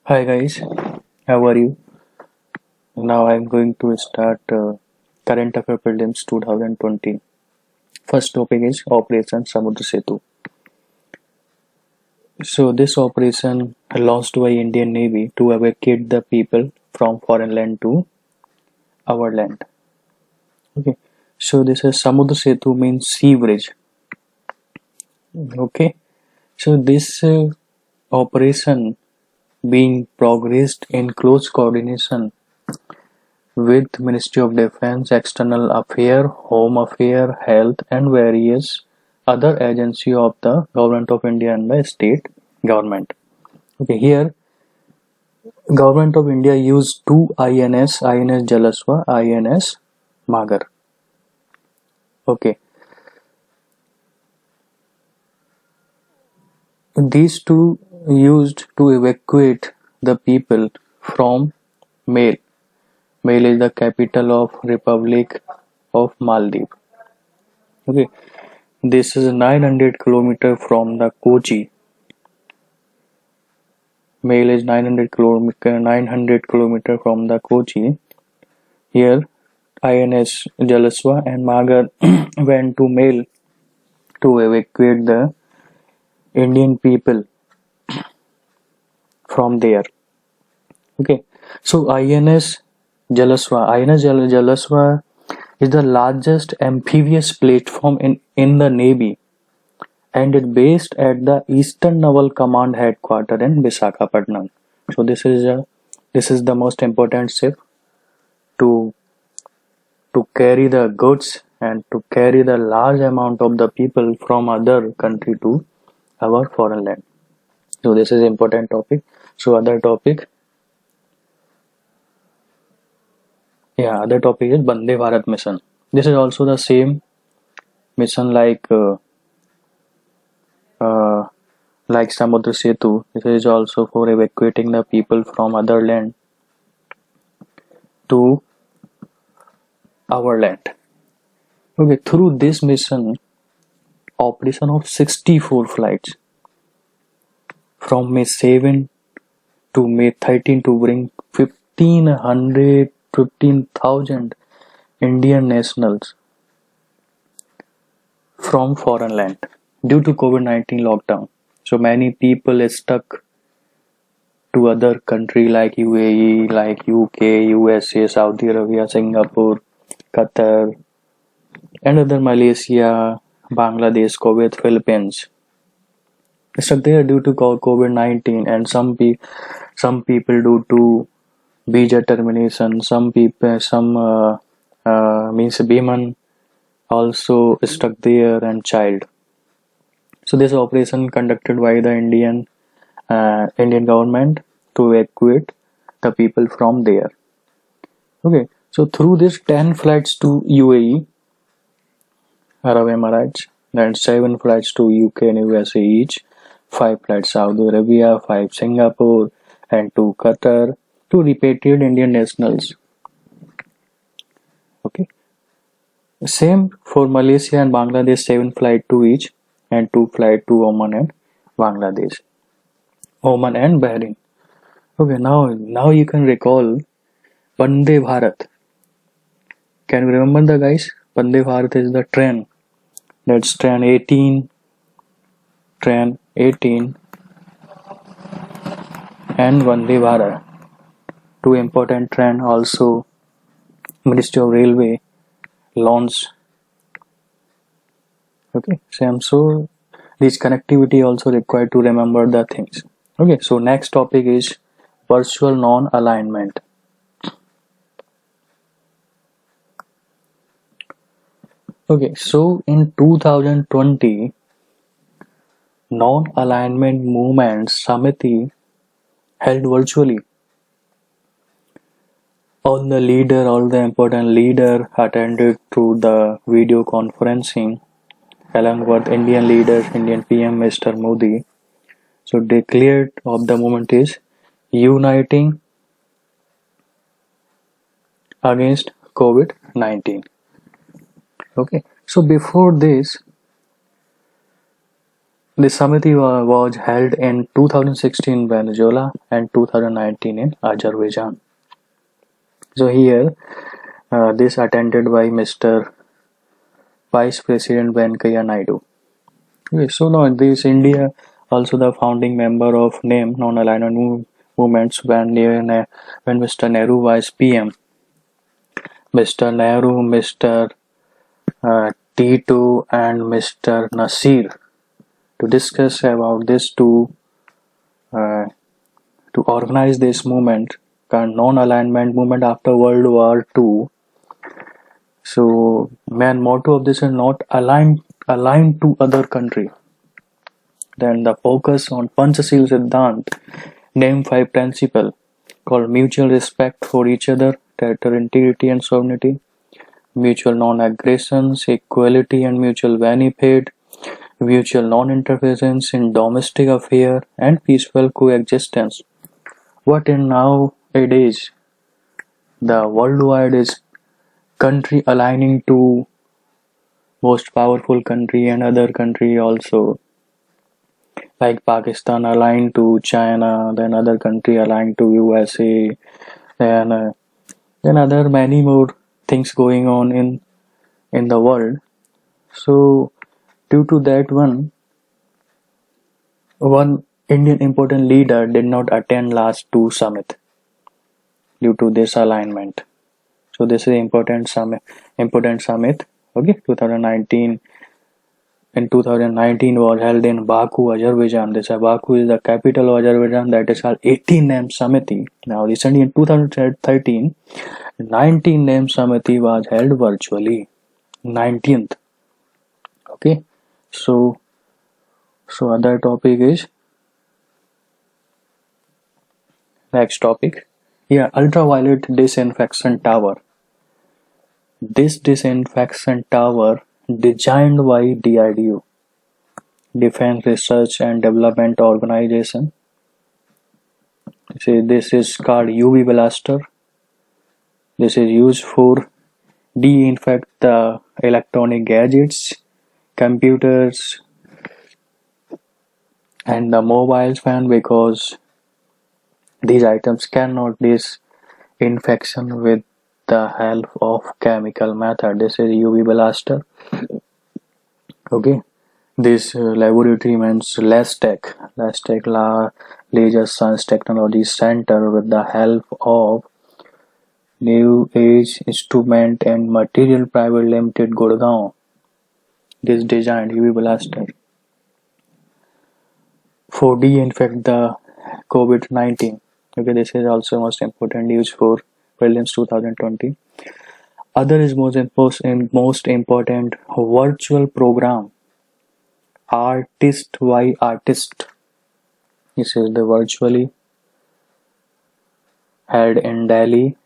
Hi guys, how are you? Now I'm going to start Current Affair Prelims 2020. First topic is Operation Samudra Setu. So this operation launched by Indian Navy to evacuate the people from foreign land to our land. Okay. So this is Samudra Setu means sea bridge. Okay. So this operation being progressed in close coordination with Ministry of Defence, External Affairs, Home Affairs, Health and various other agencies of the Government of India and the state government. Okay, here Government of India used two INS Jalaswa, INS Magar. Okay, these two used to evacuate the people from Male. Male is the capital of Republic of Maldives. Okay, this is 900 kilometers from the Kochi. Male is 900 kilometer from the Kochi. Here, INS Jalaswa and Magar went to Male to evacuate the Indian people from there. Okay, so INS Jalaswa is the largest amphibious platform in the Navy and it based at the Eastern Naval Command headquarters in Visakhapatnam. So this is the most important ship to carry the goods and to carry the large amount of the people from other country to our foreign land. So this is important topic. So other topic is Vande Bharat mission. This is also the same mission like Samudra Setu. This is also for evacuating the people from other land to our land. Okay, through this mission, operation of 64 flights from May 7 to May 13 to bring 15,000 Indian nationals from foreign land due to COVID-19 lockdown. So many people stuck to other country like UAE, like UK, USA, Saudi Arabia, Singapore, Qatar, and other Malaysia, Bangladesh, Kuwait, Philippines. Stuck there due to COVID-19, and some people due to visa termination. Some means women also stuck there and child. So this operation conducted by the Indian government to evacuate the people from there. Okay, so through this 10 flights to UAE, Arab Emirates, then 7 flights to UK and USA each, 5 flights Saudi Arabia, 5 Singapore, and 2 Qatar to repatriate Indian nationals. Okay, same for Malaysia and Bangladesh, 7 flights to each, and 2 flights to Oman and Bangladesh, Oman and Bahrain. Okay, now you can recall Vande Bharat. Can you remember the guys? Vande Bharat is the train. That's train 18, and Vande Bharat. 2 important train also Ministry of Railway launched. Okay, same. So this connectivity also required to remember the things. Okay, so next topic is virtual non-alignment. Okay, so in 2020, non-alignment movement Samiti held virtually. All the important leader attended through the video conferencing along with Indian leaders, Indian PM Mr. Modi. So declared of the movement is uniting against COVID-19. Okay, so before this, This Samiti was held in 2016 in Venezuela and 2019 in Azerbaijan. So here, this attended by Mr. Vice President Venkaiah Naidu. Okay, so now this India also the founding member of NAME non-aligned movements when Mr. Nehru was PM. Mr. Nehru, Mr. Tito and Mr. Nasir to discuss about this to organize this movement, non-alignment movement after World War II. So main motto of this is not aligned to other country. Then the focus on Panchashil Siddhant, name 5 principle called mutual respect for each other, territorial integrity and sovereignty, mutual non-aggression, equality and mutual benefit, mutual non-interference in domestic affairs, and peaceful coexistence. What in nowadays the worldwide is country aligning to most powerful country and other country also, like Pakistan aligned to China, then other country aligned to USA, and then other many more things going on in the world. So due to that one Indian important leader did not attend last 2 summit due to this alignment. So this is important summit. Okay, 2019. In 2019 was held in Baku, Azerbaijan. Baku is the capital of Azerbaijan. That is called 18 name Samiti. Now recently in 2013, 19 name Samiti was held virtually. 19th. Okay. So other topic is next topic. Yeah, ultraviolet disinfection tower. This disinfection tower designed by DRDO, Defense Research and Development Organization. This is called UV blaster. This is used for disinfect the electronic gadgets, computers, and the mobile phone because these items cannot disinfection with the help of chemical method. This is UV blaster. Okay, this laboratory means LASTEC Laser Science Technology Center with the help of New Age Instrument and Material Private Limited Gurgaon. This designed UV blaster for disinfect the COVID-19. Okay, this is also most important news for prelims 2020. Other is most important virtual program, Artist by Artist. This is the virtually held in Delhi.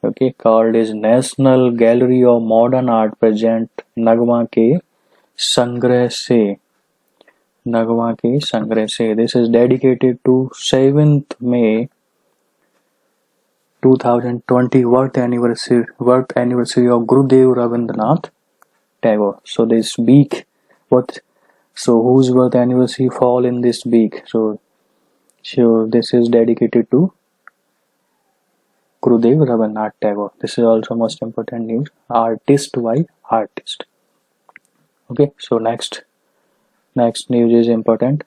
Okay, called is National Gallery of Modern Art present Nagma ke Sangrah se. Nagma ke Sangrah se. This is dedicated to 7th May 2020 birth anniversary of Gurudev Rabindranath Tagore. So this week, whose birth anniversary fall in this week? So this is dedicated to Gurudev Rabindranath Tagore. This is also most important news. Artist by Artist. Okay, so next news is important.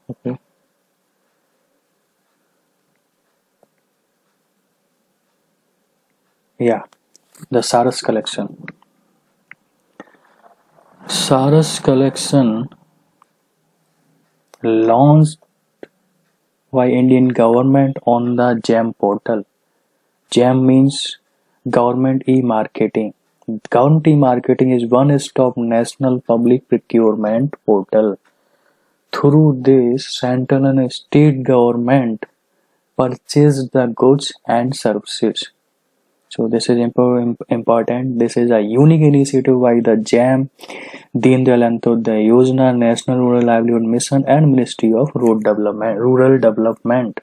Okay. Yeah, the Saras collection. Saras collection launched by Indian government on the GEM portal. GEM means Government E-Marketing. Government E-Marketing is one-stop national public procurement portal. Through this, central and state government purchase the goods and services. So this is important. This is a unique initiative by the GEM, Deen Dayal Antyodaya Yojana, National Rural Livelihood Mission, and Ministry of Rural Development.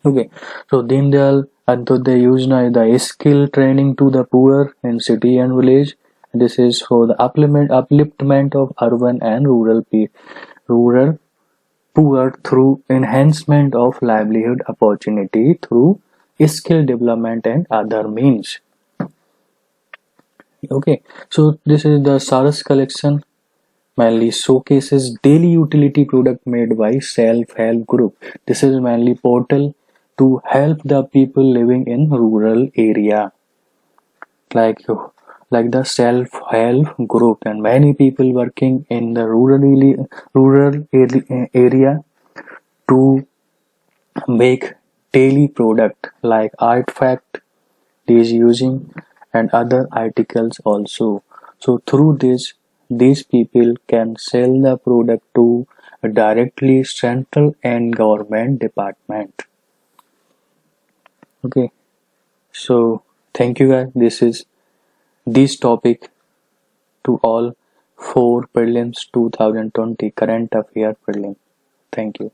Okay, so Deen Dayal Antyodaya Yojana is the skill training to the poor in city and village, This is for the upliftment of urban and rural poor through enhancement of livelihood opportunity through skill development and other means. Okay, so this is the Saras collection, mainly showcases daily utility product made by self-help group. This is mainly portal to help the people living in rural area, like like the self-help group, and many people working in the area to make daily product like artifact is using and other articles also. So through this, these people can sell the product to directly central and government department. Okay, so thank you guys. This is this topic to all 4 prelims 2020 current affair prelim. Thank you.